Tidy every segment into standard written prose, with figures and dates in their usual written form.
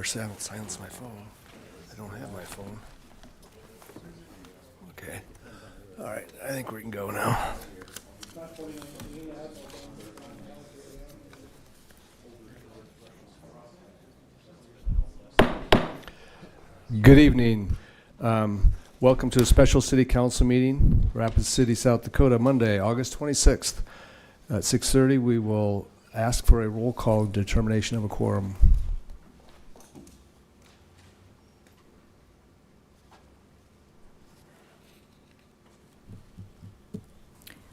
better silence my phone. I don't have my phone. Okay. All right, I think we can go now. Good evening. Welcome to a special city council meeting, Rapid City, South Dakota, Monday, August 26th. At 6:30, we will ask for a roll call determination of a quorum.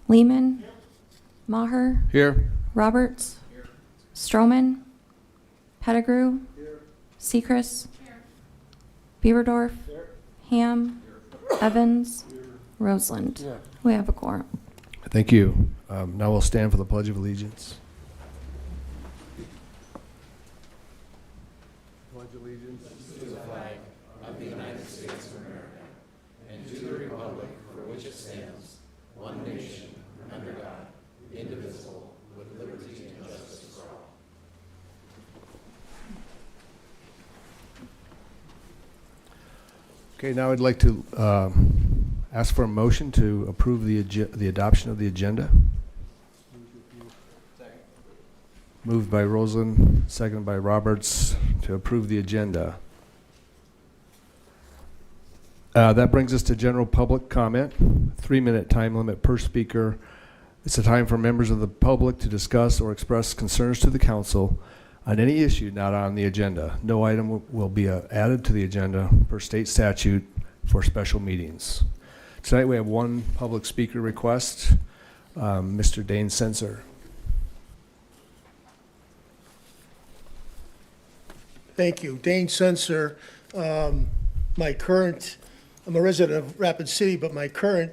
Lehman, Maher, Here. Roberts, Stroman, Pettigrew, Sechrist, Beaverdorf, Ham, Evans, Roseland. We have a quorum. Thank you. Now we'll stand for the Pledge of Allegiance. Pledge allegiance to the flag of the United States of America and to the republic for which it stands, one nation, under God, indivisible, with liberty and justice for all. Okay, now I'd like to ask for a motion to approve the adoption of the agenda. Moved by Roseland, seconded by Roberts to approve the agenda. That brings us to general public comment. 3-minute time limit per speaker. It's a time for members of the public to discuss or express concerns to the council on any issue not on the agenda. No item will be added to the agenda per state statute for special meetings. Tonight we have one public speaker request, Mr. Dane Senser. Thank you. Dane Senser. I'm a resident of Rapid City, but my current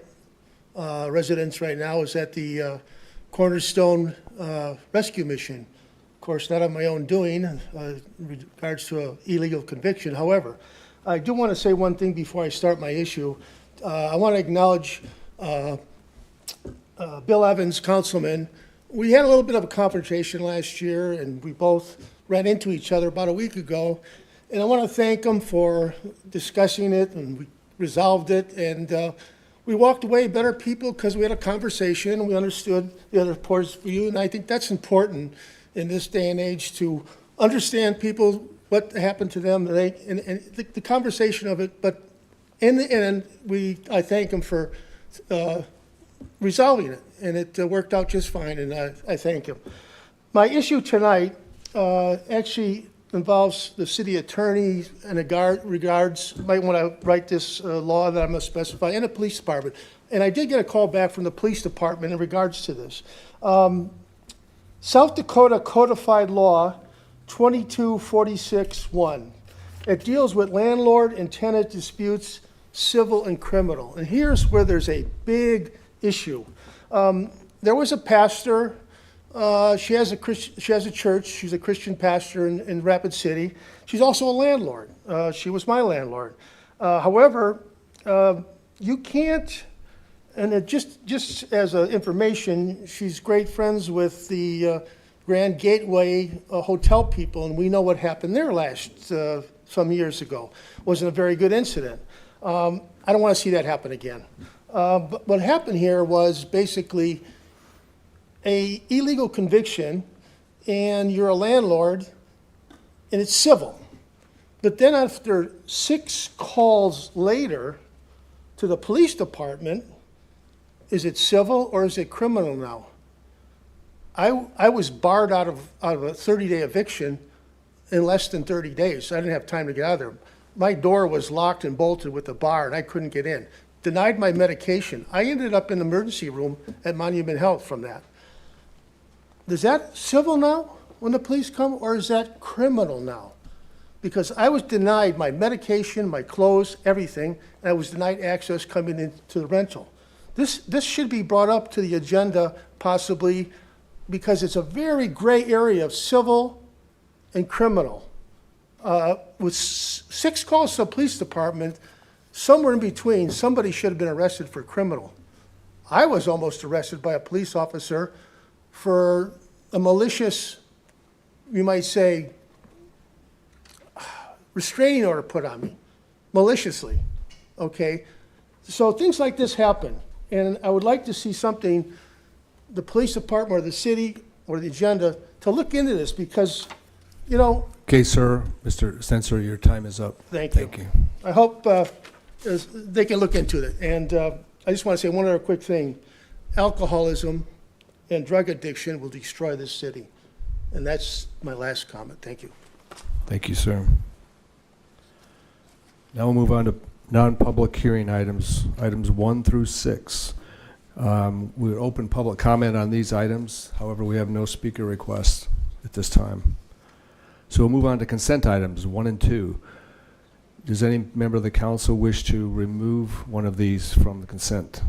residence right now is at the Cornerstone Rescue Mission. Of course, not of my own doing in regards to an illegal conviction. However, I do want to say one thing before I start my issue. I want to acknowledge Bill Evans, councilman. We had a little bit of a confrontation last year, and we both ran into each other about a week ago. And I want to thank him for discussing it, and we resolved it. And we walked away better people because we had a conversation. We understood the other points of view, and I think that's important in this day and age to understand people, what happened to them, and the conversation of it. But in the end, I thank him for resolving it, and it worked out just fine, and I thank him. My issue tonight actually involves the city attorney in regards, might want to write this law that I'm going to specify, and the police department. And I did get a call back from the police department in regards to this. South Dakota Codified Law 2246-1. It deals with landlord and tenant disputes, civil and criminal. And here's where there's a big issue. There was a pastor. She has a church. She's a Christian pastor in Rapid City. She's also a landlord. She was my landlord. However, you can't, and it just as information, she's great friends with the Grand Gateway hotel people, and we know what happened there some years ago. Wasn't a very good incident. I don't want to see that happen again. But what happened here was basically a illegal conviction, and you're a landlord, and it's civil. But then after 6 calls later to the police department, is it civil or is it criminal now? I was barred out of a 30-day eviction in less than 30 days. I didn't have time to get out of there. My door was locked and bolted with a bar, and I couldn't get in. Denied my medication. I ended up in the emergency room at Monument Health from that. Is that civil now when the police come, or is that criminal now? Because I was denied my medication, my clothes, everything, and I was denied access coming into the rental. This should be brought up to the agenda possibly because it's a very gray area of civil and criminal. With 6 calls to the police department, somewhere in between, somebody should have been arrested for criminal. I was almost arrested by a police officer for a malicious, you might say, restraining order put on me maliciously, okay? So things like this happen, and I would like to see something, the police department or the city or the agenda, to look into this because, you know, Okay, sir, Mr. Censor, your time is up. Thank you. Thank you. I hope they can look into it. And I just want to say one other quick thing. Alcoholism and drug addiction will destroy this city. And that's my last comment. Thank you. Thank you, sir. Now we'll move on to non-public hearing items, items 1 through 6. We'll open public comment on these items. However, we have no speaker requests at this time. So we'll move on to consent items 1 and 2. Does any member of the council wish to remove one of these from the consent?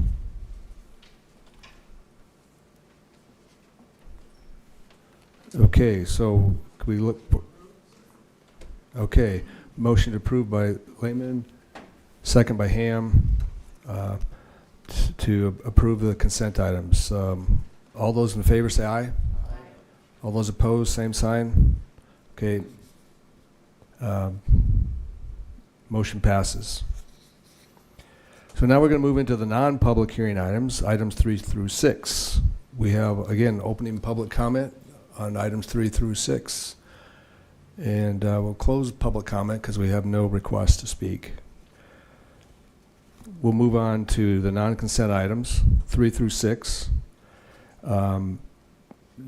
Okay, so can we look? Okay, motion approved by Lehman, second by Ham, to approve the consent items. All those in favor say aye. Aye. All those opposed, same sign. Okay. Motion passes. So now we're going to move into the non-public hearing items, items 3 through 6. We have, again, opening public comment on items 3 through 6. And we'll close public comment because we have no requests to speak. We'll move on to the non-consent items, 3 through 6.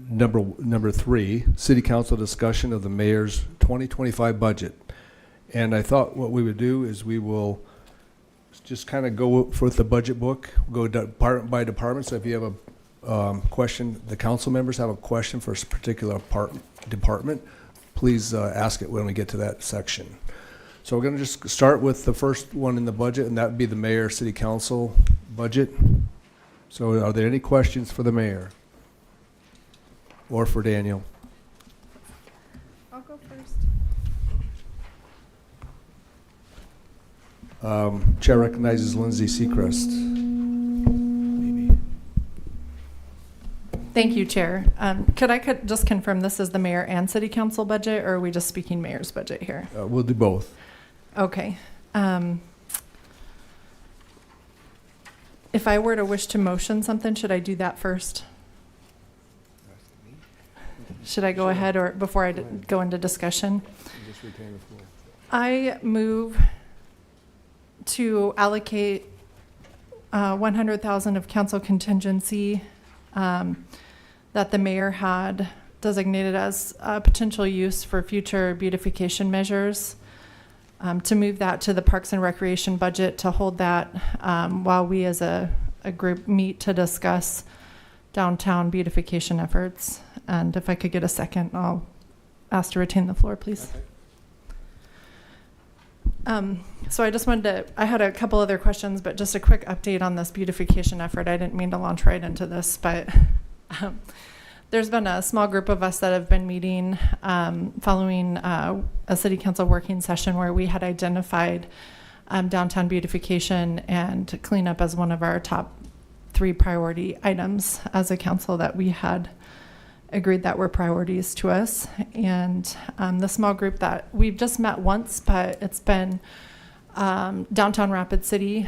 Number 3, City Council discussion of the mayor's 2025 budget. And I thought what we would do is we will just kind of go for the budget book, go department by department. So if you have a question, the council members have a question for a particular department, please ask it when we get to that section. So we're going to just start with the first one in the budget, and that would be the mayor city council budget. So are there any questions for the mayor or for Daniel? I'll go first. Chair recognizes Lindsay Seacrest. Maybe. Thank you, Chair. Could I just confirm this is the mayor and city council budget, or are we just speaking mayor's budget here? We'll do both. Okay. If I were to wish to motion something, should I do that first? Should I go ahead or before I go into discussion? Just retain the floor. I move to allocate 100,000 of council contingency that the mayor had designated as potential use for future beautification measures, to move that to the Parks and Recreation budget, to hold that while we as a group meet to discuss downtown beautification efforts. And if I could get a second, I'll ask to retain the floor, please. Okay. So I just wanted to, I had a couple other questions, but just a quick update on this beautification effort. I didn't mean to launch right into this, but there's been a small group of us that have been meeting following a city council working session where we had identified downtown beautification and cleanup as one of our top 3 priority items as a council that we had agreed that were priorities to us. And the small group that we've just met once, but it's been downtown Rapid City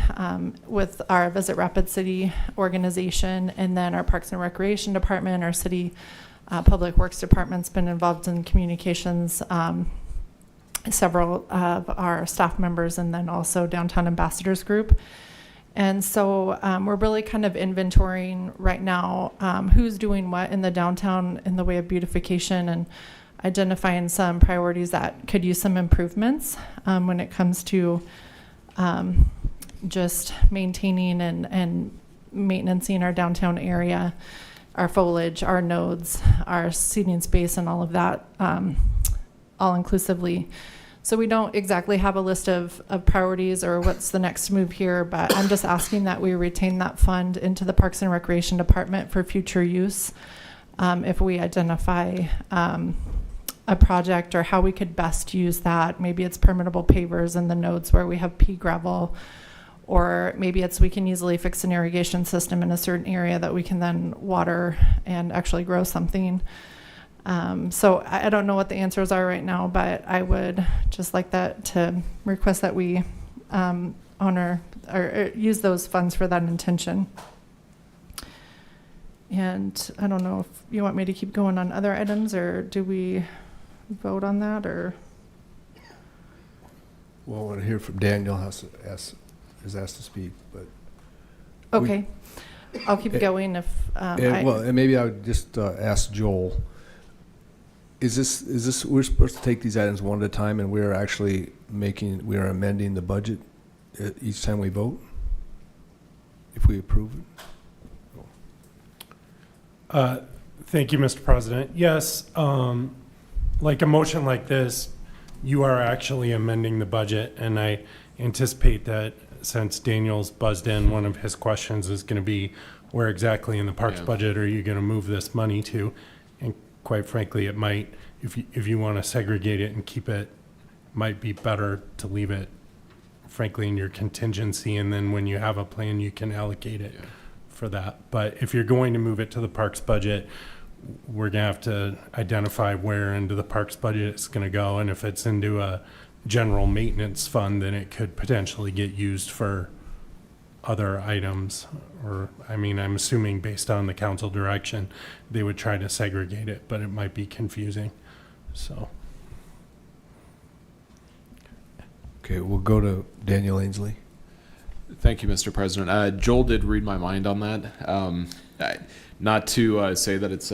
with our Visit Rapid City organization, and then our Parks and Recreation Department, our city Public Works Department's been involved in communications, several of our staff members, and then also Downtown Ambassadors Group. And so we're really kind of inventorying right now who's doing what in the downtown in the way of beautification, and identifying some priorities that could use some improvements when it comes to just maintaining and maintaining our downtown area, our foliage, our nodes, our seating space, and all of that all inclusively. So we don't exactly have a list of priorities or what's the next move here, but I'm just asking that we retain that fund into the Parks and Recreation Department for future use if we identify a project or how we could best use that. Maybe it's permeable pavers in the nodes where we have pea gravel, or maybe it's we can easily fix an irrigation system in a certain area that we can then water and actually grow something. So I don't know what the answers are right now, but I would just like that to request that we honor or use those funds for that intention. And I don't know if you want me to keep going on other items, or do we vote on that, or? Well, I want to hear from Daniel, is asked to speak, but. Okay, I'll keep going if And maybe I would just ask Joel, is this, we're supposed to take these items one at a time, and we're actually we are amending the budget each time we vote? If we approve it? Thank you, Mr. President. Yes, like a motion like this, you are actually amending the budget, and I anticipate that since Daniel's buzzed in, one of his questions is going to be, where exactly in the parks budget are you going to move this money to? And quite frankly, it might, if you want to segregate it and keep it, might be better to leave it, frankly, in your contingency, and then when you have a plan, you can allocate it for that. But if you're going to move it to the parks budget, we're going to have to identify where into the parks budget it's going to go. And if it's into a general maintenance fund, then it could potentially get used for other items. Or, I mean, I'm assuming based on the council direction, they would try to segregate it, but it might be confusing. So. Okay, we'll go to Daniel Ainsley. Thank you, Mr. President. Joel did read my mind on that. Not to say that it's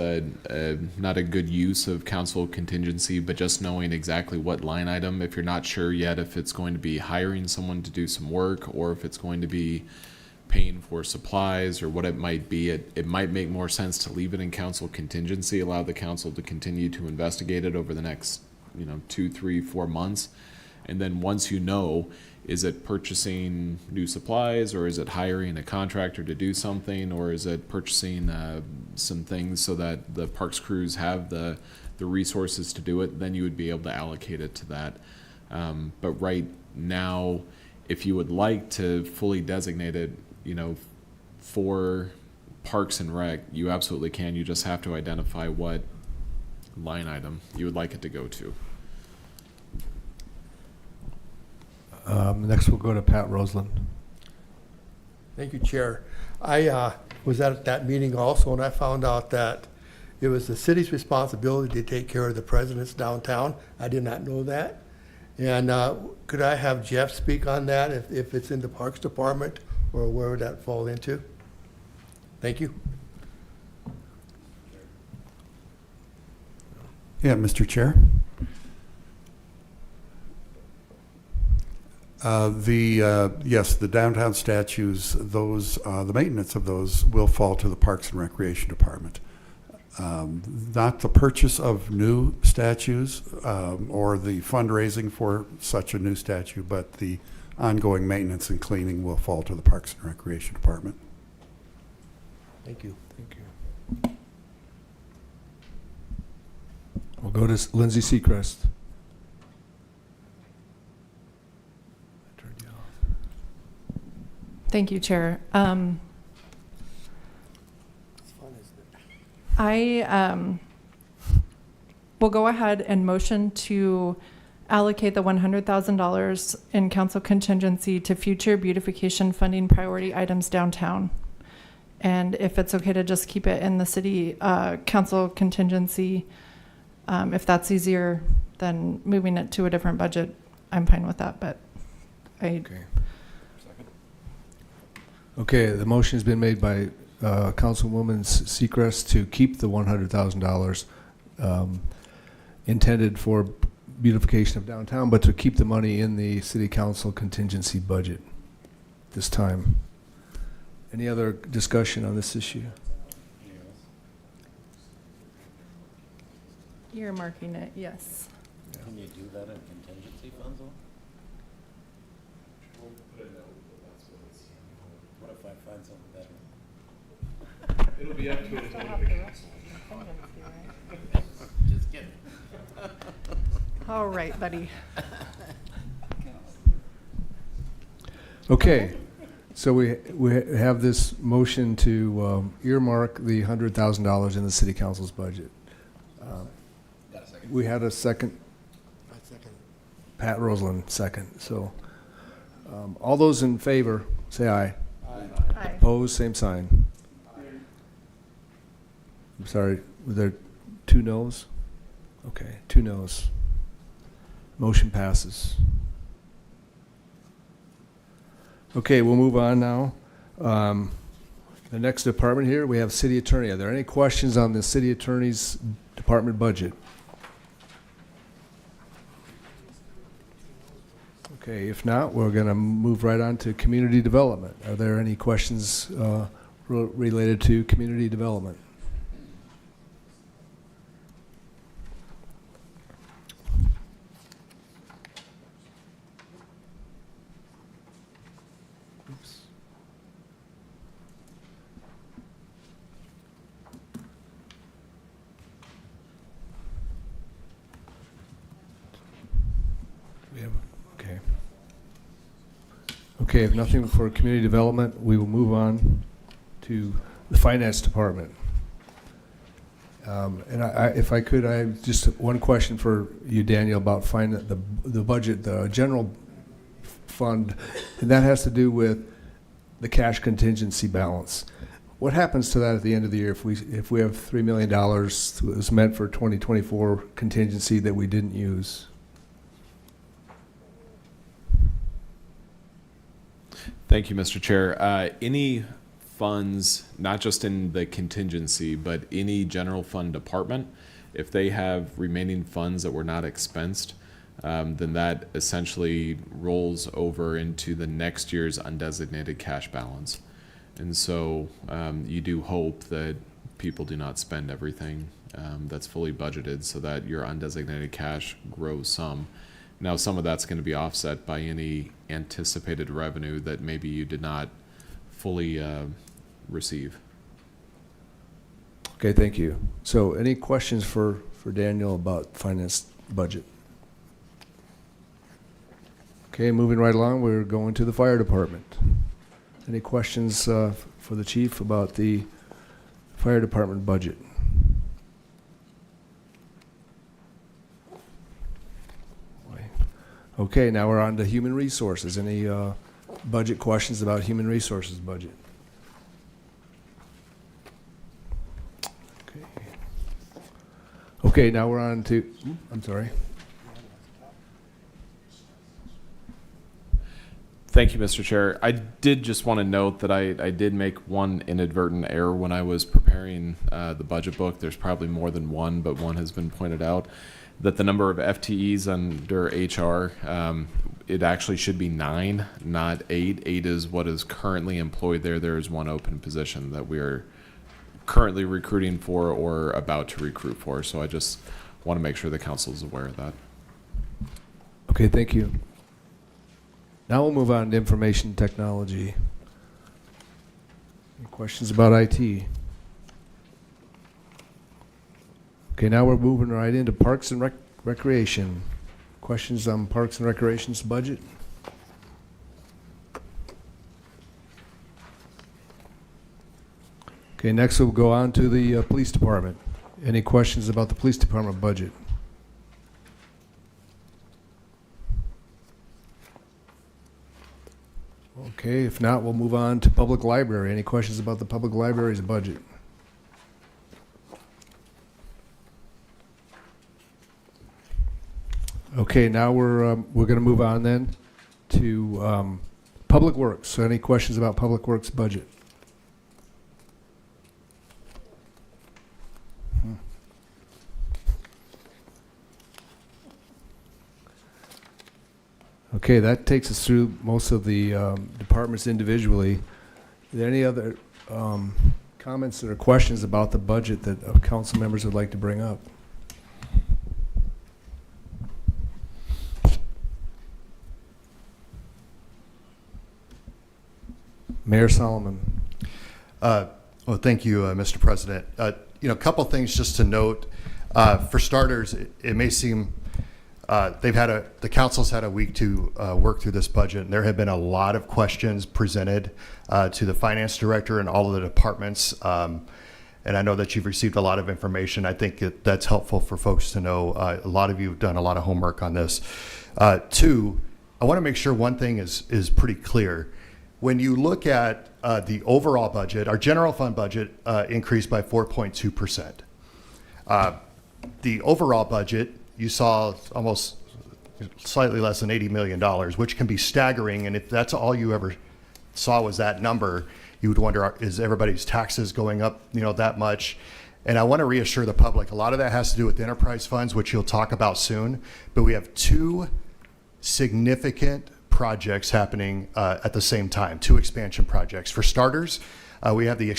not a good use of council contingency, but just knowing exactly what line item, if you're not sure yet if it's going to be hiring someone to do some work or if it's going to be paying for supplies or what it might be, it might make more sense to leave it in council contingency, allow the council to continue to investigate it over the next 2, 3, 4 months. And then once you know, is it purchasing new supplies, or is it hiring a contractor to do something, or is it purchasing some things so that the parks crews have the resources to do it, then you would be able to allocate it to that. But right now, if you would like to fully designate it, for Parks and Rec, you absolutely can. You just have to identify what line item you would like it to go to. Next, we'll go to Pat Roseland. Thank you, Chair. I was at that meeting also, and I found out that it was the city's responsibility to take care of the presidents downtown. I did not know that. And could I have Jeff speak on that, if it's in the Parks Department, or where would that fall into? Thank you. Yeah, Mr. Chair. Yes, the downtown statues, the maintenance of those will fall to the Parks and Recreation Department. Not the purchase of new statues or the fundraising for such a new statue, but the ongoing maintenance and cleaning will fall to the Parks and Recreation Department. Thank you. Thank you. We'll go to Lindsay Seacrest. Thank you, Chair. I will go ahead and motion to allocate the $100,000 in council contingency to future beautification funding priority items downtown. And if it's okay to just keep it in the city council contingency, if that's easier than moving it to a different budget, I'm fine with that, but Okay, the motion has been made by Councilwoman Seacrest to keep the $100,000 intended for beautification of downtown, but to keep the money in the city council contingency budget this time. Any other discussion on this issue? You're marking it, yes. Can you do that in contingency funds though? What if I find something better? It'll be up to the council. Just kidding. All right, buddy. Okay, so we have this motion to earmark the $100,000 in the city council's budget. we had a second, I second. Pat Roseland, second. So all those in favor, say aye. Aye. Opposed, same sign. I'm sorry, were there 2 noes? Okay, 2 noes. Motion passes. Okay, we'll move on now. The next department here, we have city attorney. Are there any questions on the city attorney's department budget? Okay, if not, we're going to move right on to community development. Are there any questions related to community development? Oops. We have, okay. Okay, if nothing for community development, we will move on to the finance department. And if I could, I have just one question for you, Daniel, about the budget, the general fund, and that has to do with the cash contingency balance. What happens to that at the end of the year if we have $3 million that was meant for 2024 contingency that we didn't use? Thank you, Mr. Chair. Any funds, not just in the contingency, but any general fund department, if they have remaining funds that were not expensed, then that essentially rolls over into the next year's undesignated cash balance. And so you do hope that people do not spend everything that's fully budgeted so that your undesignated cash grows some. Now, some of that's going to be offset by any anticipated revenue that maybe you did not fully receive. Okay, thank you. So any questions for Daniel about finance budget? Okay, moving right along, we're going to the fire department. Any questions for the chief about the fire department budget? Okay, now we're on to human resources. Any budget questions about human resources budget? Okay. Okay, now we're on to, I'm sorry. Thank you, Mr. Chair. I did just want to note that I did make one inadvertent error when I was preparing the budget book. There's probably more than one, but one has been pointed out, that the number of FTEs under HR, it actually should be 9, not 8. 8 is what is currently employed there. There is one open position that we are currently recruiting for or about to recruit for. So I just want to make sure the council is aware of that. Okay, thank you. Now we'll move on to information technology. Any questions about IT? Okay, now we're moving right into Parks and Recreation. Questions on Parks and Recreation's budget? Okay, next we'll go on to the Police Department. Any questions about the Police Department budget? Okay, if not, we'll move on to Public Library. Any questions about the Public Library's budget? Okay, now we're going to move on then to Public Works. So any questions about Public Works budget? Okay, that takes us through most of the departments individually. Are there any other comments or questions about the budget that council members would like to bring up? Mayor Solomon. Well, thank you, Mr. President. A couple things just to note. For starters, it may seem the council's had a week to work through this budget, and there have been a lot of questions presented to the finance director and all of the departments. and I know that you've received a lot of information. I think that's helpful for folks to know. A lot of you have done a lot of homework on this. Two, I want to make sure one thing is pretty clear. When you look at the overall budget, our general fund budget increased by 4.2%. The overall budget, you saw almost slightly less than $80 million, which can be staggering. And if that's all you ever saw was that number, you would wonder, is everybody's taxes going up, that much? And I want to reassure the public, a lot of that has to do with enterprise funds, which you'll talk about soon. But we have two significant projects happening at the same time, two expansion projects. For starters, we have the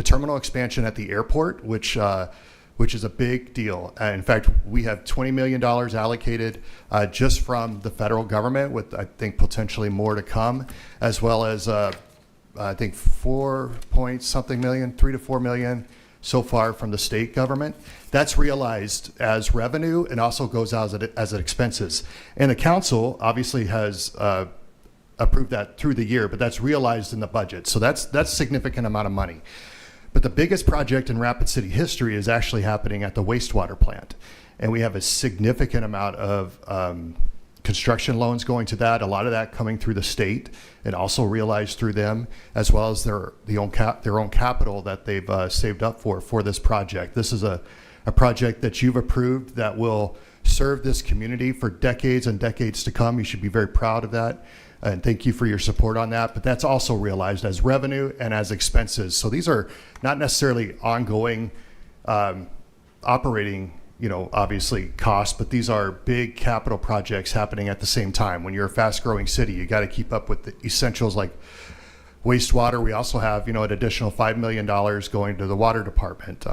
terminal expansion at the airport, which is a big deal. In fact, we have $20 million allocated just from the federal government, with I think potentially more to come, as well as I think 4 point something million, 3 to 4 million so far from the state government. That's realized as revenue and also goes out as expenses. And the council obviously has approved that through the year, but that's realized in the budget. So that's a significant amount of money. But the biggest project in Rapid City history is actually happening at the wastewater plant. And we have a significant amount of construction loans going to that, a lot of that coming through the state and also realized through them, as well as their own capital that they've saved up for this project. This is a project that you've approved that will serve this community for decades and decades to come. You should be very proud of that. And thank you for your support on that. But that's also realized as revenue and as expenses. So these are not necessarily ongoing operating, obviously costs, but these are big capital projects happening at the same time. When you're a fast growing city, you got to keep up with the essentials like wastewater. We also have, an additional $5 million going to the water department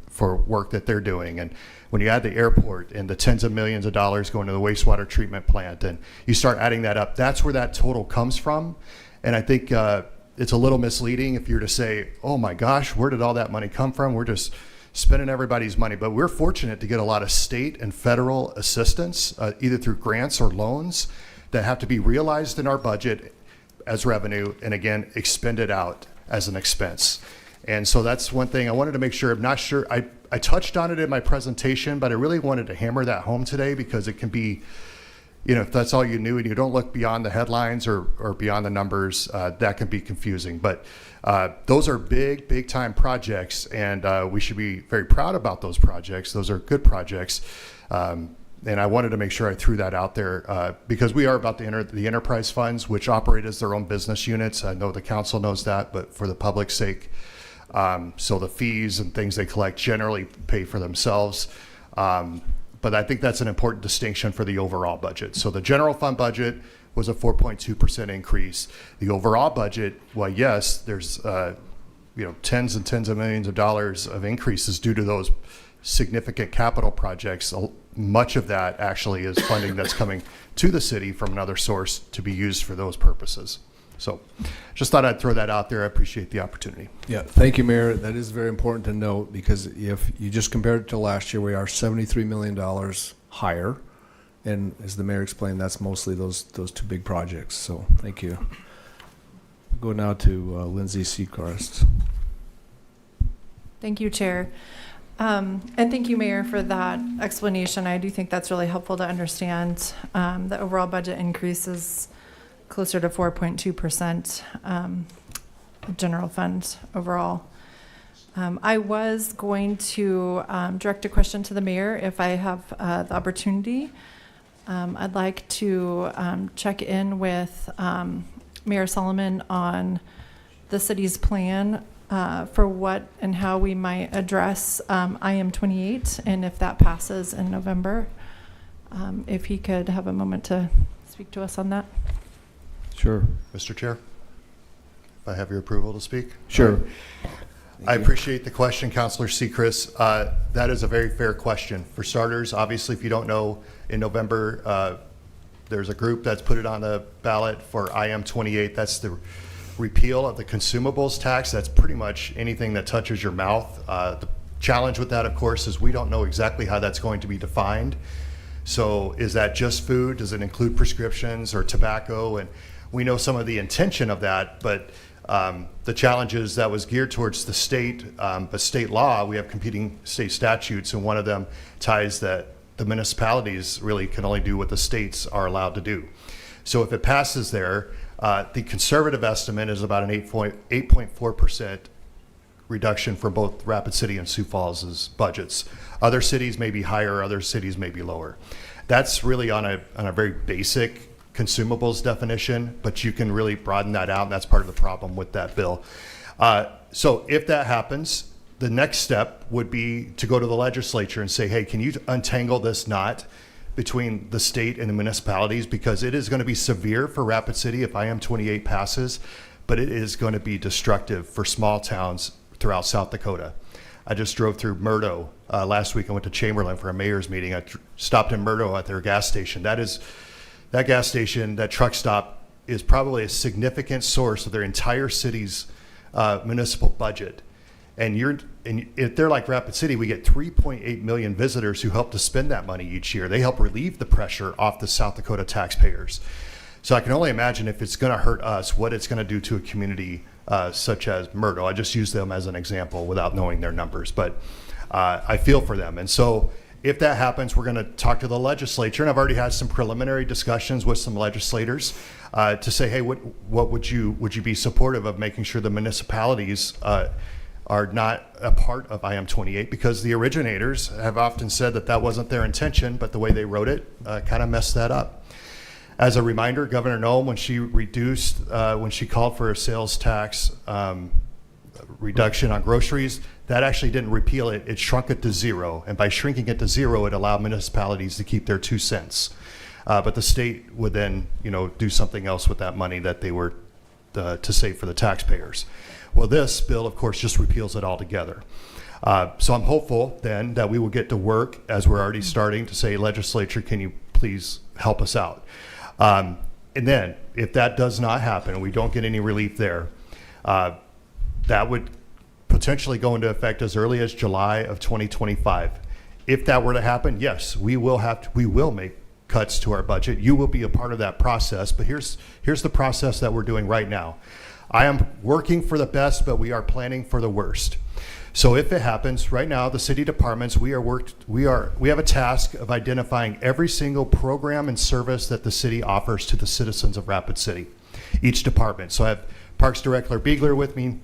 for work that they're doing. And when you add the airport and the tens of millions of dollars going to the wastewater treatment plant, and you start adding that up, that's where that total comes from. And I think it's a little misleading if you're to say, oh my gosh, where did all that money come from? We're just spending everybody's money. But we're fortunate to get a lot of state and federal assistance, either through grants or loans, that have to be realized in our budget as revenue and again expended out as an expense. And so that's one thing I wanted to make sure. I'm not sure I touched on it in my presentation, but I really wanted to hammer that home today, because it can be, if that's all you knew and you don't look beyond the headlines or beyond the numbers, that can be confusing. But those are big time projects, and we should be very proud about those projects. Those are good projects. And I wanted to make sure I threw that out there because we are about to enter the enterprise funds, which operate as their own business units. I know the council knows that, but for the public's sake, so the fees and things they collect generally pay for themselves. But I think that's an important distinction for the overall budget. So the general fund budget was a 4.2% increase. The overall budget, well, yes, there's tens and tens of millions of dollars of increases due to those significant capital projects. Much of that actually is funding that's coming to the city from another source to be used for those purposes. So just thought I'd throw that out there. I appreciate the opportunity. Yeah, thank you, Mayor. That is very important to note, because if you just compared it to last year, we are $73 million higher. And as the mayor explained, that's mostly those two big projects. So thank you. Go now to Lindsay Seacrest. Thank you, Chair. And thank you, Mayor, for that explanation. I do think that's really helpful to understand. The overall budget increase is closer to 4.2% general fund overall. I was going to direct a question to the mayor if I have the opportunity. I'd like to check in with Mayor Solomon on the city's plan for what and how we might address IM 28, and if that passes in November, if he could have a moment to speak to us on that. Sure. Mr. Chair, if I have your approval to speak? Sure. I appreciate the question, Councilor Seacrest. That is a very fair question. For starters, obviously, if you don't know, in November, there's a group that's put it on the ballot for IM 28. That's the repeal of the consumables tax. That's pretty much anything that touches your mouth. The challenge with that, of course, is we don't know exactly how that's going to be defined. So is that just food? Does it include prescriptions or tobacco? And We know some of the intention of that, but the challenges that was geared towards the state, but state law, we have competing state statutes, and one of them ties that the municipalities really can only do what the states are allowed to do. So if it passes there, the conservative estimate is about an 8.4% reduction for both Rapid City and Sioux Falls' budgets. Other cities may be higher, other cities may be lower. That's really on a very basic consumables definition, but you can really broaden that out, and that's part of the problem with that bill. So if that happens, the next step would be to go to the legislature and say, hey, can you untangle this knot between the state and the municipalities, because it is going to be severe for Rapid City if IM-28 passes, but it is going to be destructive for small towns throughout South Dakota. I just drove through Murdo last week. I went to Chamberlain for a mayor's meeting. I stopped in Murdo at their gas station. That gas station, that truck stop, is probably a significant source of their entire city's municipal budget. And if they're like Rapid City, we get 3.8 million visitors who help to spend that money each year. They help relieve the pressure off the South Dakota taxpayers. So I can only imagine if it's going to hurt us, what it's going to do to a community such as Murdo. I just use them as an example without knowing their numbers, but I feel for them. And so if that happens, we're going to talk to the legislature, and I've already had some preliminary discussions with some legislators to say, hey, what would you be supportive of making sure the municipalities are not a part of IM-28, because the originators have often said that wasn't their intention, but the way they wrote it kind of messed that up. As a reminder, Governor Noem, when she called for a sales tax reduction on groceries, that actually didn't repeal it. It shrunk it to zero. And by shrinking it to zero, it allowed municipalities to keep their 2 cents. But the state would then, do something else with that money that they were to save for the taxpayers. Well, this bill, of course, just repeals it altogether. So I'm hopeful then that we will get to work, as we're already starting, to say, legislature, can you please help us out? And then if that does not happen and we don't get any relief there, that would potentially go into effect as early as July of 2025. If that were to happen, yes, we will make cuts to our budget. You will be a part of that process, but here's the process that we're doing right now. I am working for the best, but we are planning for the worst. So if it happens, right now, the city departments, we have a task of identifying every single program and service that the city offers to the citizens of Rapid City, each department. So I have Parks Director Beegler with me.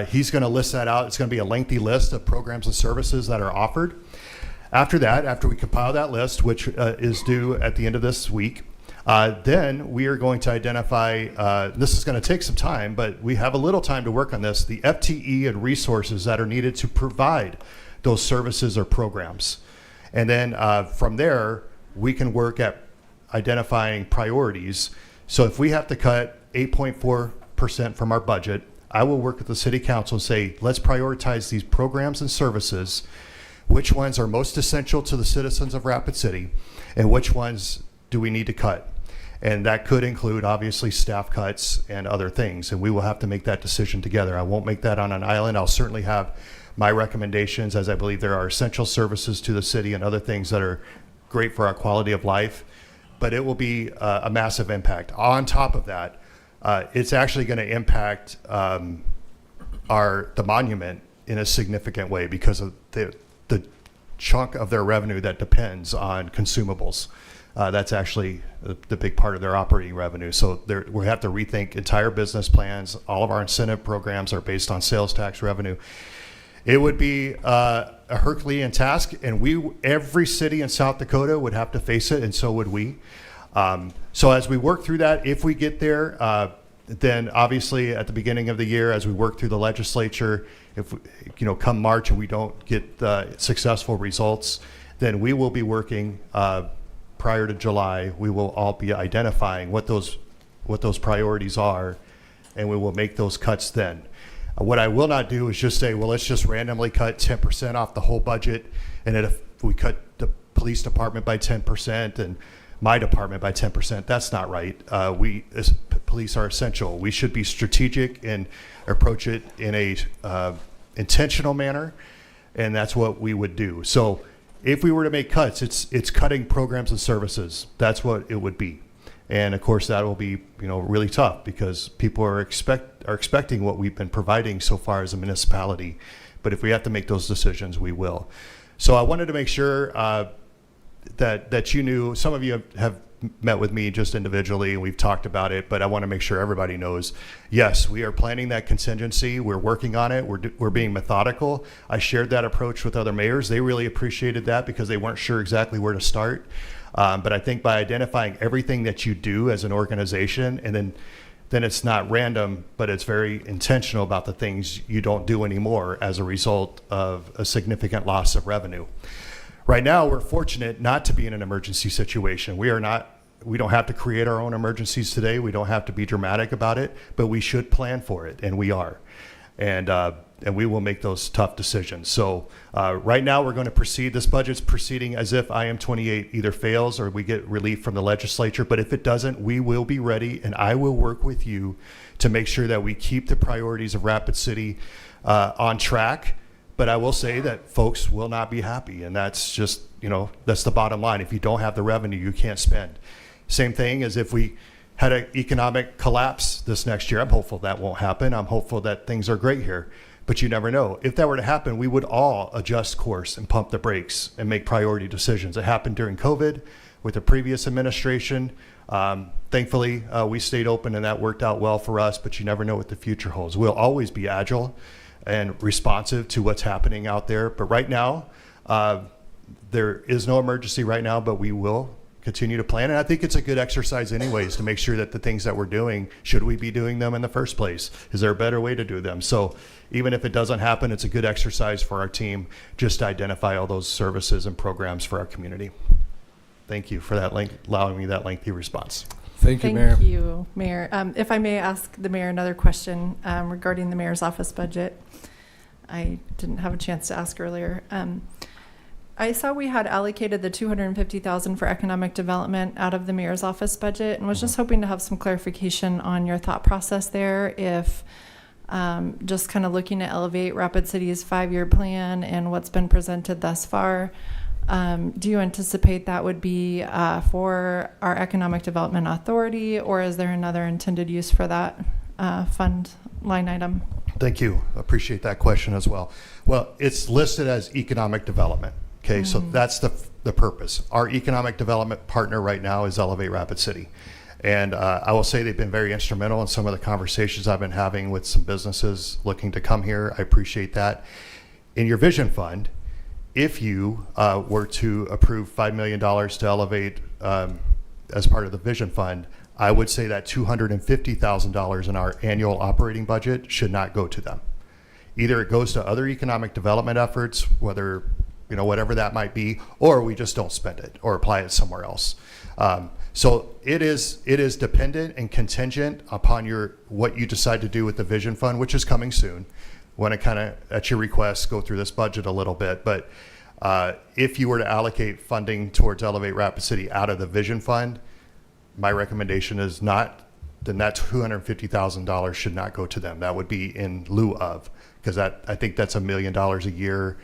He's going to list that out. It's going to be a lengthy list of programs and services that are offered. After that, after we compile that list, which is due at the end of this week, then we are going to identify, this is going to take some time, but we have a little time to work on this, the FTE and resources that are needed to provide those services or programs. And then from there, we can work at identifying priorities. So if we have to cut 8.4% from our budget, I will work with the city council and say, let's prioritize these programs and services, which ones are most essential to the citizens of Rapid City, and which ones do we need to cut. And that could include, obviously, staff cuts and other things, and we will have to make that decision together. I won't make that on an island. I'll certainly have my recommendations, as I believe there are essential services to the city and other things that are great for our quality of life, but it will be a massive impact. On top of that, it's actually going to impact the monument in a significant way because of the chunk of their revenue that depends on consumables. That's actually the big part of their operating revenue. So we have to rethink entire business plans. All of our incentive programs are based on sales tax revenue. It would be a Herculean task, and every city in South Dakota would have to face it, and so would we. So as we work through that, if we get there, then obviously at the beginning of the year, as we work through the legislature, if come March and we don't get successful results, then we will be working prior to July. We will all be identifying what those priorities are, and we will make those cuts then. What I will not do is just say, well, let's just randomly cut 10% off the whole budget, and if we cut the police department by 10% and my department by 10%, that's not right. We as police are essential. We should be strategic and approach it in a intentional manner, and that's what we would do. So if we were to make cuts, it's cutting programs and services. That's what it would be. And of course, that will be, really tough because people are expecting what we've been providing so far as a municipality. But if we have to make those decisions, we will. So I wanted to make sure that you knew. Some of you have met with me just individually, and we've talked about it, but I want to make sure everybody knows, yes, we are planning that contingency. We're working on it. We're being methodical. I shared that approach with other mayors. They really appreciated that because they weren't sure exactly where to start. But I think by identifying everything that you do as an organization, and then it's not random, but it's very intentional about the things you don't do anymore as a result of a significant loss of revenue. Right now, we're fortunate not to be in an emergency situation. We don't have to create our own emergencies today. We don't have to be dramatic about it, but we should plan for it, and we are. And we will make those tough decisions. So right now, we're going to proceed. This budget's proceeding as if IM28 either fails or we get relief from the legislature. But if it doesn't, we will be ready, and I will work with you to make sure that we keep the priorities of Rapid City on track. But I will say that folks will not be happy, and that's just, that's the bottom line. If you don't have the revenue, you can't spend. Same thing as if we had an economic collapse this next year. I'm hopeful that won't happen. I'm hopeful that things are great here, but you never know. If that were to happen, we would all adjust course and pump the brakes and make priority decisions. It happened during COVID with the previous administration. Thankfully, we stayed open and that worked out well for us, but you never know what the future holds. We'll always be agile and responsive to what's happening out there. But right now, there is no emergency right now, but we will continue to plan. And I think it's a good exercise anyways to make sure that the things that we're doing, should we be doing them in the first place? Is there a better way to do them? So even if it doesn't happen, it's a good exercise for our team just to identify all those services and programs for our community. Thank you for that allowing me that lengthy response. Thank you, Mayor. Thank you, Mayor. If I may ask the mayor another question regarding the mayor's office budget. I didn't have a chance to ask earlier. I saw we had allocated the $250,000 for economic development out of the mayor's office budget, and was just hoping to have some clarification on your thought process there. If just kind of looking at Elevate Rapid City's 5-year plan and what's been presented thus far, do you anticipate that would be for our Economic Development Authority, or is there another intended use for that fund line item? Thank you. Appreciate that question as well. Well, it's listed as economic development. Okay, so that's the purpose. Our economic development partner right now is Elevate Rapid City. And I will say they've been very instrumental in some of the conversations I've been having with some businesses looking to come here. I appreciate that. In your vision fund, if you were to approve $5 million to Elevate as part of the vision fund, I would say that $250,000 in our annual operating budget should not go to them. Either it goes to other economic development efforts, whether whatever that might be, or we just don't spend it or apply it somewhere else. So it is dependent and contingent upon what you decide to do with the Vision Fund, which is coming soon. Want to kind of, at your request, go through this budget a little bit. But if you were to allocate funding towards Elevate Rapid City out of the Vision Fund, my recommendation is not, then that $250,000 should not go to them. That would be in lieu of, because I think that's $1 million a year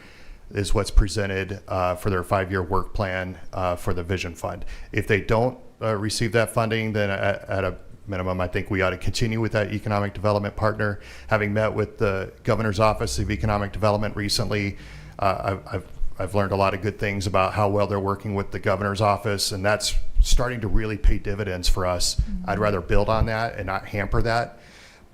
is what's presented for their 5-year work plan for the Vision Fund. If they don't receive that funding, then at a minimum, I think we ought to continue with that economic development partner. Having met with the Governor's Office of Economic Development recently, I've learned a lot of good things about how well they're working with the Governor's Office, and that's starting to really pay dividends for us. Mm-hmm. I'd rather build on that and not hamper that.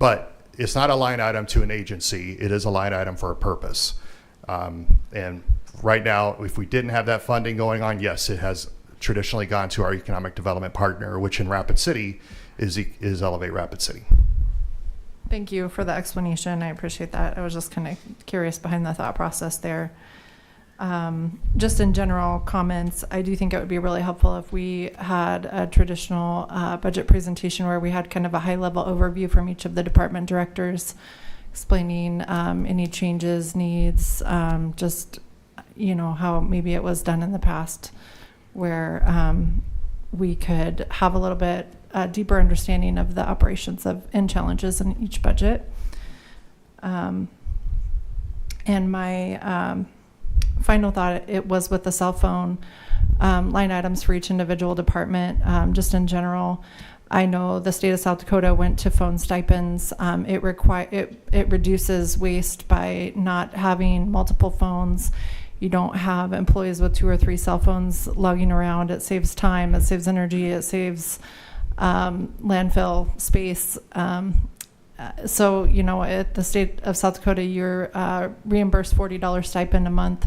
But it's not a line item to an agency. It is a line item for a purpose. And right now, if we didn't have that funding going on, yes, it has traditionally gone to our economic development partner, which in Rapid City is Elevate Rapid City. Thank you for the explanation. I appreciate that. I was just kind of curious behind the thought process there. Just in general comments, I do think it would be really helpful if we had a traditional budget presentation where we had kind of a high-level overview from each of the department directors, explaining any changes, needs, just, how maybe it was done in the past, where we could have a little bit deeper understanding of the operations and challenges in each budget. And my final thought, it was with the cell phone line items for each individual department. Just in general, I know the state of South Dakota went to phone stipends. It reduces waste by not having multiple phones. You don't have employees with 2 or 3 cell phones lugging around. It saves time, it saves energy, it saves landfill space. So, you know, at the state of South Dakota, you're reimbursed $40 stipend a month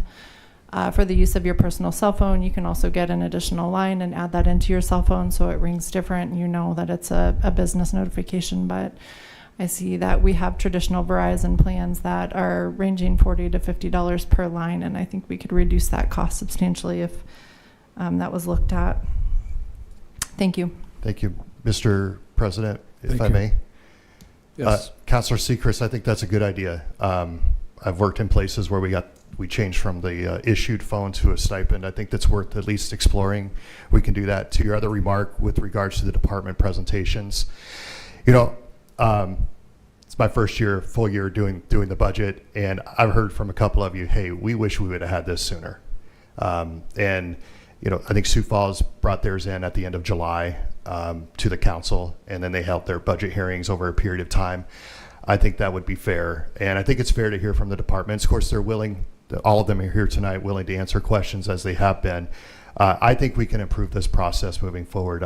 for the use of your personal cell phone. You can also get an additional line and add that into your cell phone so it rings different. You know that it's a business notification, but I see that we have traditional Verizon plans that are ranging $40 to $50 per line, and I think we could reduce that cost substantially if that was looked at. Thank you. Thank you. Mr. President, if Thank I you. may. Yes. Councilor Sechrist, I think that's a good idea. I've worked in places where we changed from the issued phone to a stipend. I think that's worth at least exploring. We can do that. To your other remark with regards to the department presentations, you know, it's my first full year doing the budget, and I've heard from a couple of you, hey, we wish we would have had this sooner. And you know, I think Sioux Falls brought theirs in at the end of July to the council, and then they held their budget hearings over a period of time. I think that would be fair, and I think it's fair to hear from the departments. Of course, they're willing. All of them are here tonight, willing to answer questions as they have been. I think we can improve this process moving forward.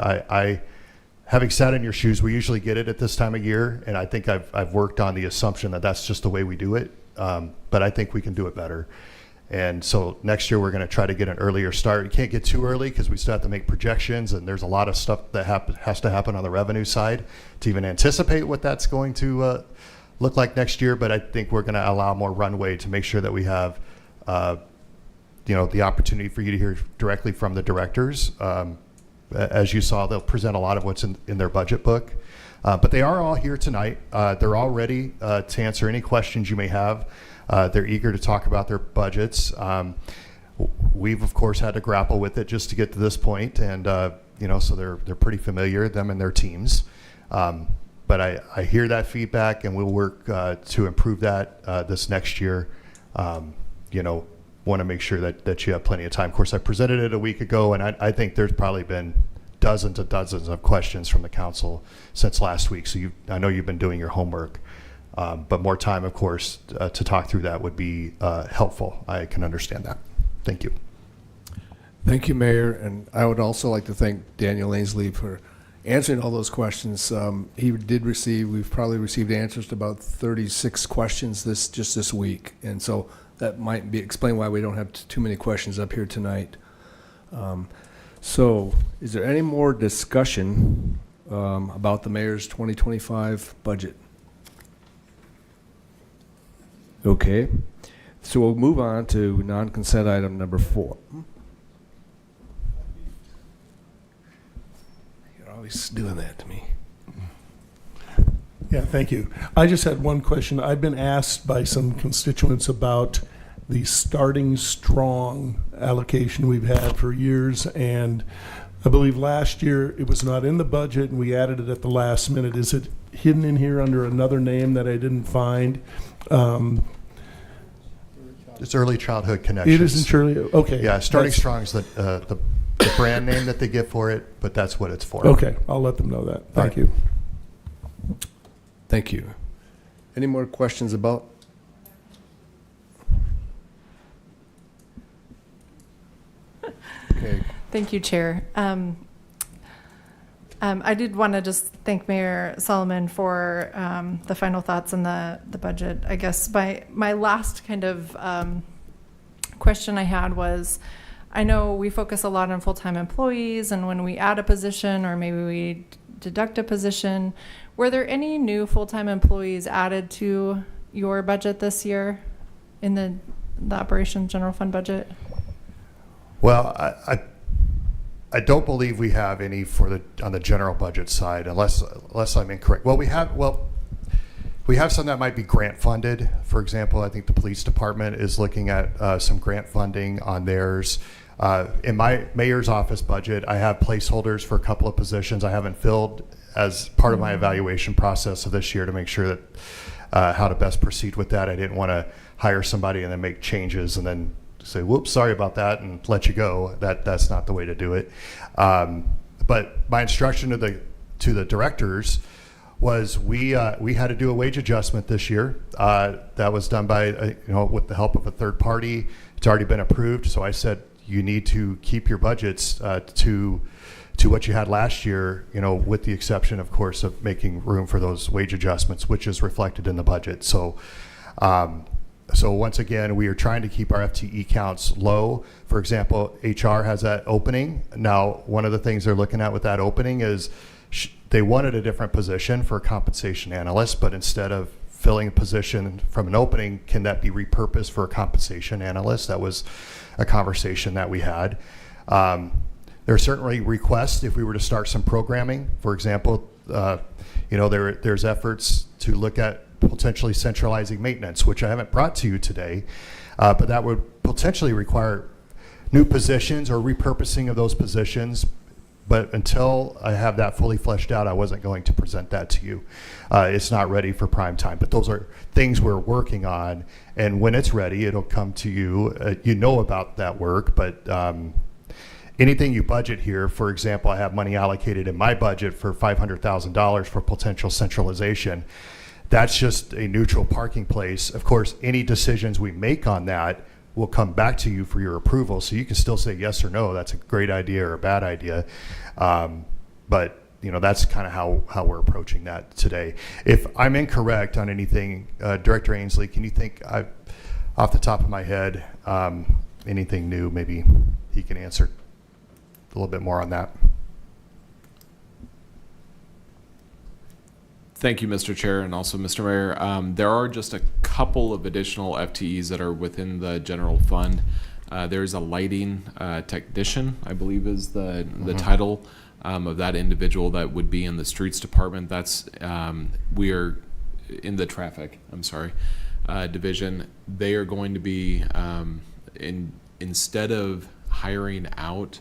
Having sat in your shoes, we usually get it at this time of year, and I think I've worked on the assumption that that's just the way we do it. But I think we can do it better. And so next year we're going to try to get an earlier start. You can't get too early because we still have to make projections, and there's a lot of stuff that has to happen on the revenue side to even anticipate what that's going to look like next year. But I think we're going to allow more runway to make sure that we have, you know, the opportunity for you to hear directly from the directors. As you saw, they'll present a lot of what's in their budget book. But they are all here tonight. They're all ready to answer any questions you may have. They're eager to talk about their budgets. We've, of course, had to grapple with it just to get to this point, and you know, so they're pretty familiar, them and their teams. But I hear that feedback, and we'll work to improve that this next year. You know, want to make sure that you have plenty of time. Of course, I presented it a week ago, and I think there's probably been dozens and dozens of questions from the council since last week. So I know you've been doing your homework. But more time, of course, to talk through that would be helpful. I can understand that. Thank you. Thank you, Mayor. And I would also like to thank Daniel Ainsley for answering all those questions. We've probably received answers to about 36 questions just this week. And so that might explain why we don't have too many questions up here tonight. So is there any more discussion about the mayor's 2025 budget? Okay, so we'll move on to non-consent item number 4. You're always doing that to me. Yeah, thank you. I just had one question. I've been asked by some constituents about the Starting Strong allocation we've had for years, and I believe last year it was not in the budget and we added it at the last minute. Is it hidden in here under another name that I didn't find? It's Early Childhood Connections. It isn't Shirley? Okay. Yeah, Starting That's- Strong is the brand name that they get for it, but that's what it's for. Okay, I'll let them know that. Thank right. you. Thank you. Any more questions about? Okay. Thank you, Chair. I did want to just thank Mayor Solomon for the final thoughts on the budget. I guess my last kind of question I had was, I know we focus a lot on full-time employees, and when we add a position or maybe we deduct a position, were there any new full-time employees added to your budget this year in the Operations General Fund budget? Well, I don't believe we have any on the general budget side, unless I'm incorrect. Well, we have some that might be grant funded. For example, I think the police department is looking at some grant funding on theirs. In my mayor's office budget, I have placeholders for a couple of positions I haven't filled as part of my evaluation process of this year to make sure that how to best proceed with that. I didn't want to hire somebody and then make changes and then say, whoops, sorry about that, and let you go. That's not the way to do it. But my instruction to the directors was we had to do a wage adjustment this year. That was done by with the help of a third party. It's already been approved. So I said you need to keep your budgets to what you had last year. With the exception, of course, of making room for those wage adjustments, which is reflected in the budget. So. So once again, we are trying to keep our FTE counts low. For example, HR has that opening. Now, one of the things they're looking at with that opening is they wanted a different position for a compensation analyst, but instead of filling a position from an opening, can that be repurposed for a compensation analyst? That was a conversation that we had. There are certainly requests if we were to start some programming. For example, there's efforts to look at potentially centralizing maintenance, which I haven't brought to you today, but that would potentially require new positions or repurposing of those positions. But until I have that fully fleshed out, I wasn't going to present that to you. It's not ready for prime time, but those are things we're working on. And when it's ready, it'll come to you. You know about that work, but anything you budget here, for example, I have money allocated in my budget for $500,000 for potential centralization. That's just a neutral parking place. Of course, any decisions we make on that will come back to you for your approval. So you can still say yes or no. That's a great idea or a bad idea. But that's kind of how we're approaching that today. If I'm incorrect on anything, Director Ainsley, can you think off the top of my head anything new? Maybe he can answer a little bit more on that. Thank you, Mr. Chair, and also Mr. Mayor. There are just a couple of additional FTEs that are within the general fund. There's a lighting technician, I believe is the title of that individual that would be in the streets department. That's we are in the traffic, division. They are going to be instead of hiring out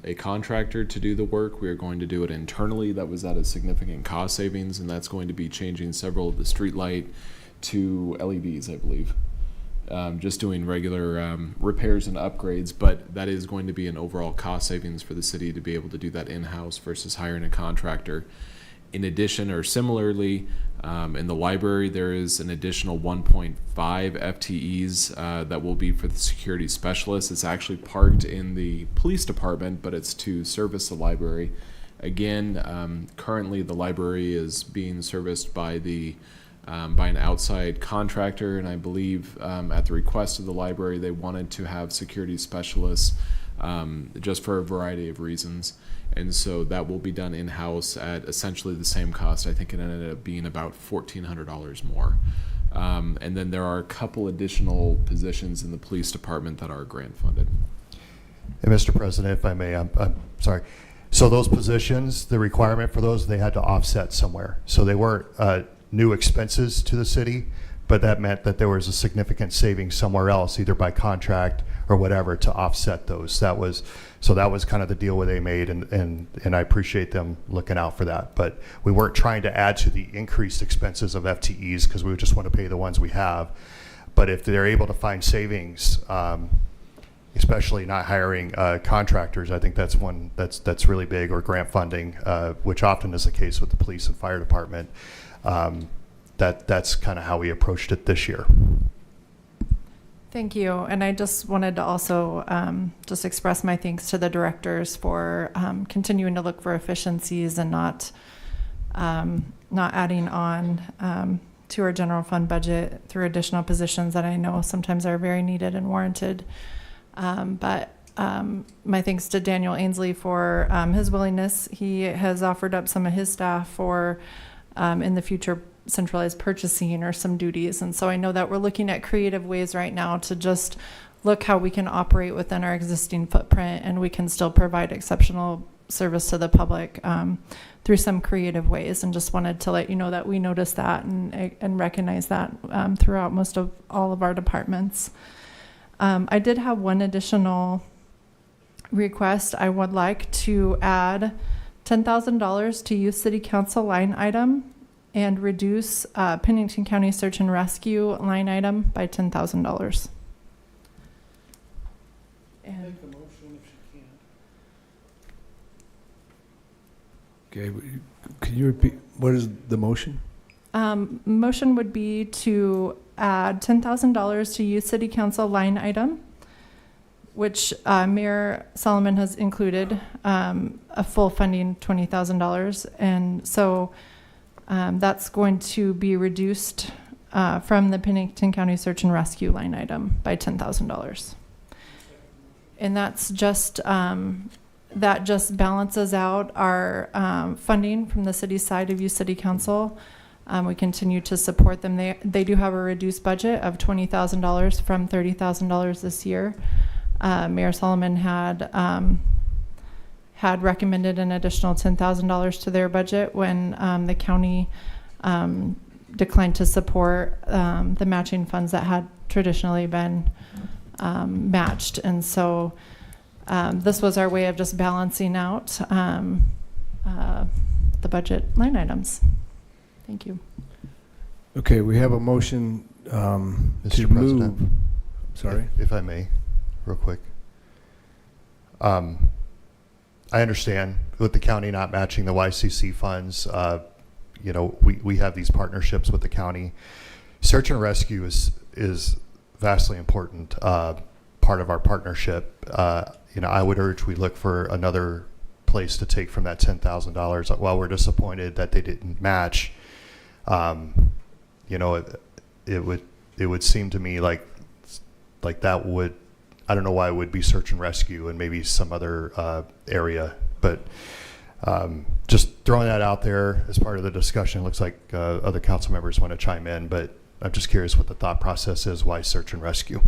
a contractor to do the work, we are going to do it internally. That was at a significant cost savings, and that's going to be changing several of the street light to LEDs, I believe. Just doing regular repairs and upgrades, but that is going to be an overall cost savings for the city to be able to do that in-house versus hiring a contractor. In addition, or similarly, in the library, there is an additional 1.5 FTEs that will be for the security specialist. It's actually parked in the police department, but it's to service the library. Again, currently the library is being serviced by by an outside contractor, and I believe at the request of the library, they wanted to have security specialists just for a variety of reasons. And so that will be done in-house at essentially the same cost. I think it ended up being about $1,400 more. And then there are a couple additional positions in the police department that are grant funded. And Mr. President, if I may, I'm sorry. So those positions, the requirement for those, they had to offset somewhere. So they weren't new expenses to the city, but that meant that there was a significant savings somewhere else, either by contract or whatever, to offset those. That was kind of the deal where they made, and I appreciate them looking out for that. But we weren't trying to add to the increased expenses of FTEs because we just want to pay the ones we have. But if they're able to find savings, especially not hiring contractors, I think that's one that's really big, or grant funding, which often is the case with the police and fire department. That's kind of how we approached it this year. Thank you. And I just wanted to also just express my thanks to the directors for continuing to look for efficiencies and not adding on to our general fund budget through additional positions that I know sometimes are very needed and warranted. But my thanks to Daniel Ainsley for his willingness. He has offered up some of his staff for in the future centralized purchasing or some duties. And so I know that we're looking at creative ways right now to just look how we can operate within our existing footprint, and we can still provide exceptional service to the public through some creative ways. And just wanted to let you know that we noticed that and recognize that throughout most of all of our departments. I did have one additional request. I would like to add $10,000 to youth city council line item and reduce Pennington County Search and Rescue line item by $10,000. And a motion if she can. Okay, can you repeat, what is the motion? motion would be to add $10,000 to youth city council line item, which Mayor Solomon has included a full funding $20,000. And so that's going to be reduced from the Pennington County Search and Rescue line item by $10,000. And that's just, that just balances out our funding from the city side of youth city council. We continue to support them. They do have a reduced budget of $20,000 from $30,000 this year. Mayor Solomon had recommended an additional $10,000 to their budget when the county declined to support the matching funds that had traditionally been matched. And so this was our way of just balancing out the budget line items. Thank you. Okay, we have a motion to Mr. move. President. Sorry. If I may, real quick. I understand with the county not matching the YCC funds, you know, we have these partnerships with the county. Search and rescue is vastly important part of our partnership. You know, I would urge we look for another place to take from that $10,000. While we're disappointed that they didn't match, you know, it would seem to me like that would, I don't know why it would be search and rescue and maybe some other area, but just throwing that out there as part of the discussion. It looks like other council members want to chime in, but I'm just curious what the thought process is. Why search and rescue?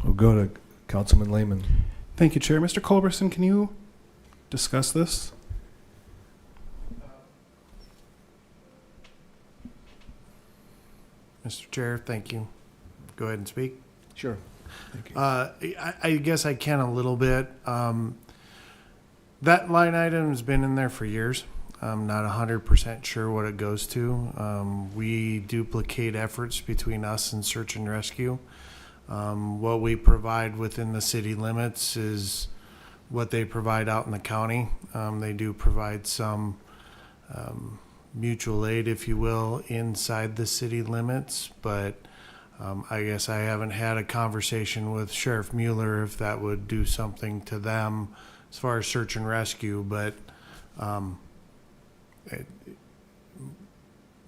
We'll go to Councilman Lehman. Thank you, Chair. Mr. Culberson, can you discuss this? Mr. Chair, thank you. Go ahead and speak. Sure. Thank you. I guess I can a little bit. That line item has been in there for years. I'm not 100% sure what it goes to. We duplicate efforts between us and search and rescue. What we provide within the city limits is what they provide out in the county. They do provide some mutual aid, if you will, inside the city limits, but I guess I haven't had a conversation with Sheriff Mueller if that would do something to them as far as search and rescue, but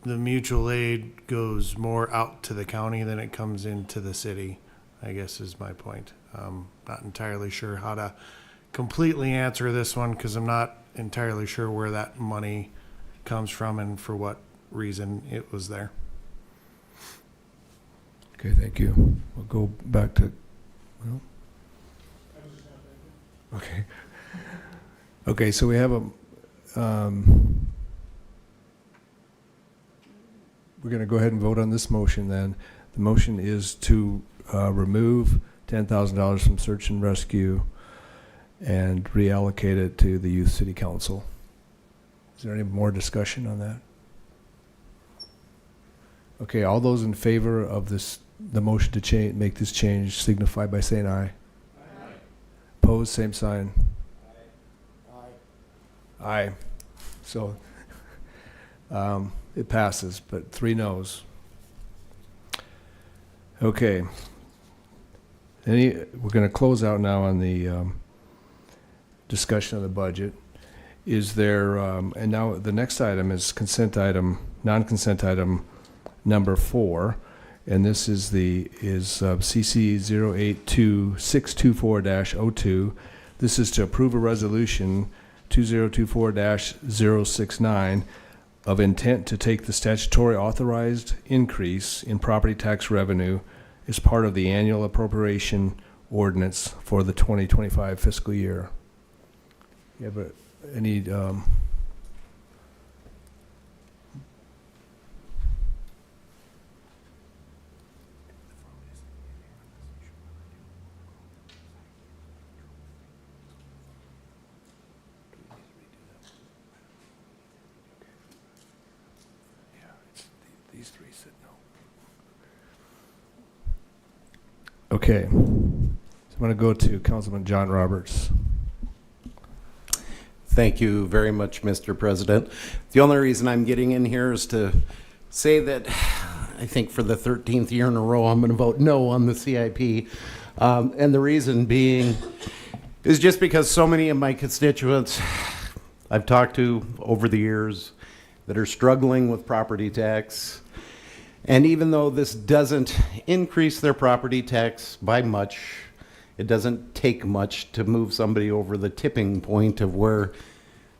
the mutual aid goes more out to the county than it comes into the city, I guess is my point. Not entirely sure how to completely answer this one because I'm not entirely sure where that money comes from and for what reason it was there. Okay, thank you. We'll go back to, well, okay. Okay, so we have a, we're going to go ahead and vote on this motion then. The motion is to remove $10,000 from search and rescue and reallocate it to the Youth City Council. Is there any more discussion on that? Okay, all those in favor of this, the motion to change, make this change, signify by saying aye. Aye. Opposed, same sign. Aye. Aye. So it passes, but 3 noes. Okay. We're going to close out now on the discussion of the budget. Is there, and now the next item is consent item, non-consent item number 4, and this is CC 082624-02. This is to approve a resolution 2024-069 of intent to take the statutory authorized increase in property tax revenue as part of the annual appropriation ordinance for the 2025 fiscal year. You have any these 3 said no. Okay. I'm going to go to Councilman John Roberts. Thank you very much, Mr. President. The only reason I'm getting in here is to say that I think for the 13th year in a row, I'm going to vote no on the CIP. And the reason being is just because so many of my constituents I've talked to over the years that are struggling with property tax. And even though this doesn't increase their property tax by much, it doesn't take much to move somebody over the tipping point of where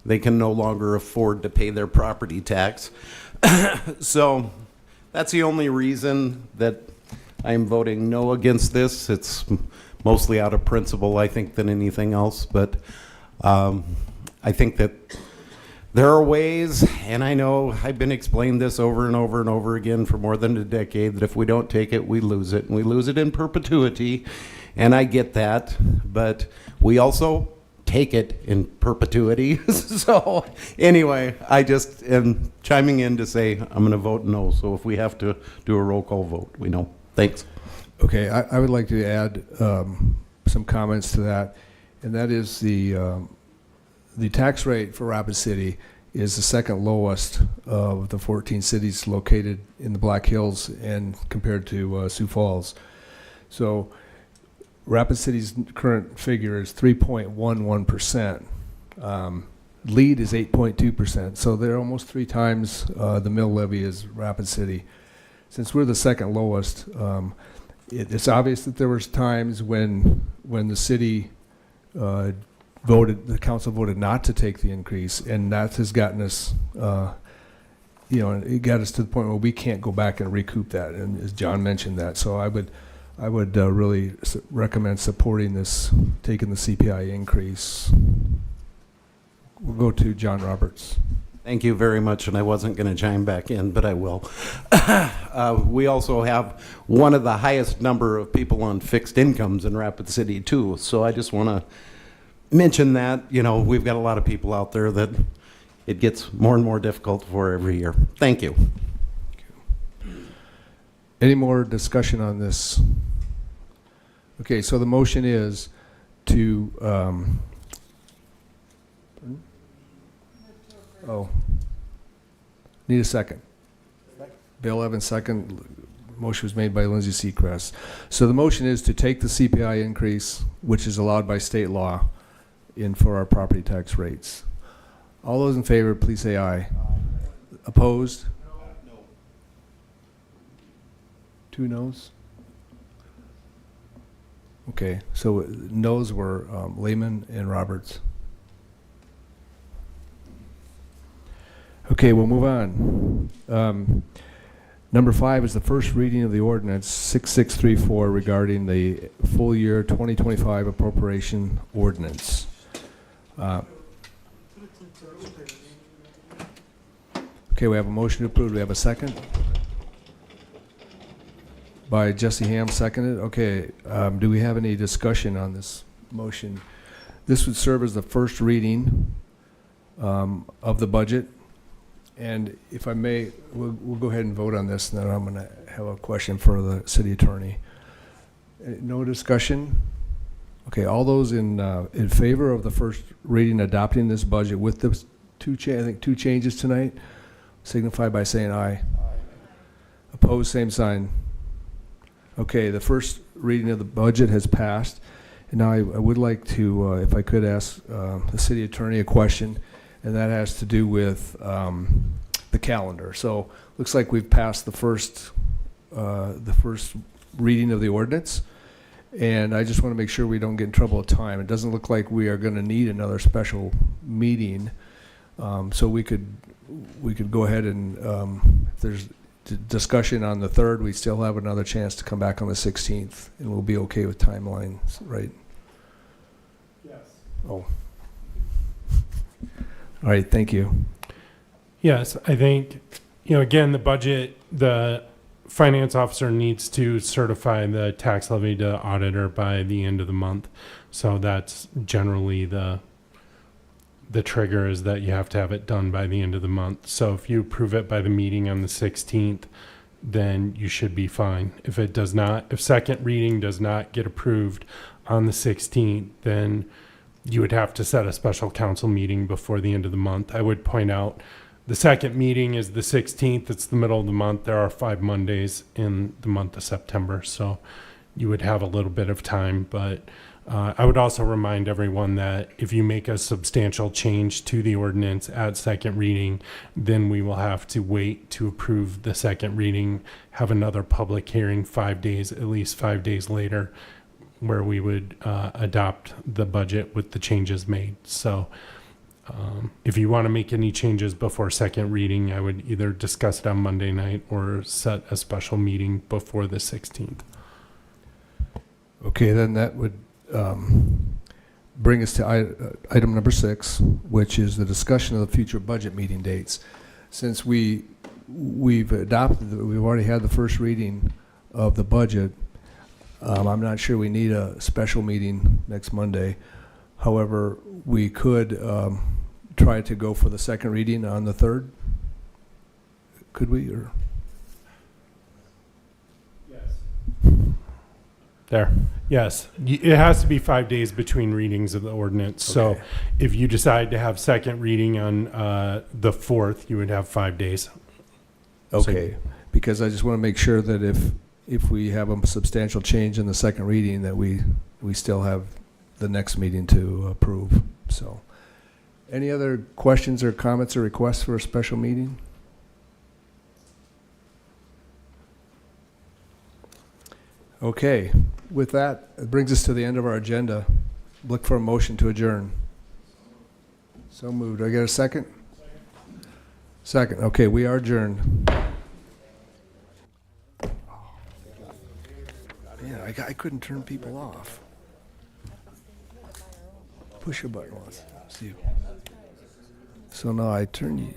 they can no longer afford to pay their property tax. So that's the only reason that I'm voting no against this. It's mostly out of principle, I think, than anything else. But I think that there are ways, and I know I've been explained this over and over and over again for more than a decade, that if we don't take it, we lose it. And we lose it in perpetuity. And I get that. But we also take it in perpetuity. So anyway, I just am chiming in to say I'm going to vote no. So if we have to do a roll call vote, we know. Thanks. Okay, I would like to add some comments to that, and that is the tax rate for Rapid City is the second lowest of the 14 cities located in the Black Hills and compared to Sioux Falls. So Rapid City's current figure is 3.11%. Lead is 8.2%. So they're almost 3 times the mill levy is Rapid City. Since we're the second lowest, it's obvious that there was times when the city the council voted not to take the increase, and that has gotten us, it got us to the point where we can't go back and recoup that. And as John mentioned that, so I would really recommend supporting this, taking the CPI increase. We'll go to John Roberts. Thank you very much, and I wasn't going to chime back in, but I will. We also have one of the highest number of people on fixed incomes in Rapid City, too. So I just want to mention that, we've got a lot of people out there that it gets more and more difficult for every year. Thank you. Any more discussion on this? Okay, so the motion is to, need a second. Bill Evans, second. Motion was made by Lindsay Seacrest. So the motion is to take the CPI increase, which is allowed by state law, in for our property tax rates. All those in favor, please say aye. Opposed? No. 2 noes? Okay, so noes were Lehman and Roberts. Okay, we'll move on. Number 5 is the first reading of the ordinance 6634 regarding the full year 2025 appropriation ordinance. Okay, we have a motion to approve. Do we have a second? By Jesse Ham, seconded. Okay, do we have any discussion on this motion? This would serve as the first reading of the budget. And if I may, we'll go ahead and vote on this, and then I'm going to have a question for the city attorney. No discussion? Okay, all those in favor of the first reading adopting this budget with the two changes tonight, signify by saying aye. Opposed, same sign. Okay, the first reading of the budget has passed. And now I would like to, if I could ask the city attorney a question, and that has to do with the calendar. So looks like we've passed the first reading of the ordinance, and I just want to make sure we don't get in trouble with time. It doesn't look like we are going to need another special meeting, so we could go ahead and if there's discussion on the 3rd, we still have another chance to come back on the 16th, and we'll be okay with timelines, right? Yes. Oh. All right, thank you. Yes, I think, again, the budget, the finance officer needs to certify the tax levy to auditor by the end of the month. So that's generally the trigger, is that you have to have it done by the end of the month. So if you approve it by the meeting on the 16th, then you should be fine. If it does not, if second reading does not get approved on the 16th, then you would have to set a special council meeting before the end of the month. I would point out the second meeting is the 16th. It's the middle of the month. There are 5 Mondays in the month of September, so you would have a little bit of time. But I would also remind everyone that if you make a substantial change to the ordinance at second reading, then we will have to wait to approve the second reading, have another public hearing 5 days, at least 5 days later, where we would adopt the budget with the changes made. So if you want to make any changes before second reading, I would either discuss it on Monday night or set a special meeting before the 16th. Okay, then that would bring us to item number 6, which is the discussion of the future budget meeting dates. Since we've already had the first reading of the budget, I'm not sure we need a special meeting next Monday. However, we could try to go for the second reading on the 3rd. Could we? Or There. Yes. It has to be 5 days between readings of the ordinance. So Okay. if you decide to have second reading on the 4th, you would have 5 days. Okay, because I just want to make sure that if we have a substantial change in the second reading, that we still have the next meeting to approve. So, any other questions or comments or requests for a special meeting? Okay, with that, it brings us to the end of our agenda. Look for a motion to adjourn. So moved. Do I get a second? Second. Okay, we are adjourned. Yeah, I couldn't turn people off. Push a button once. See. So now I turn you.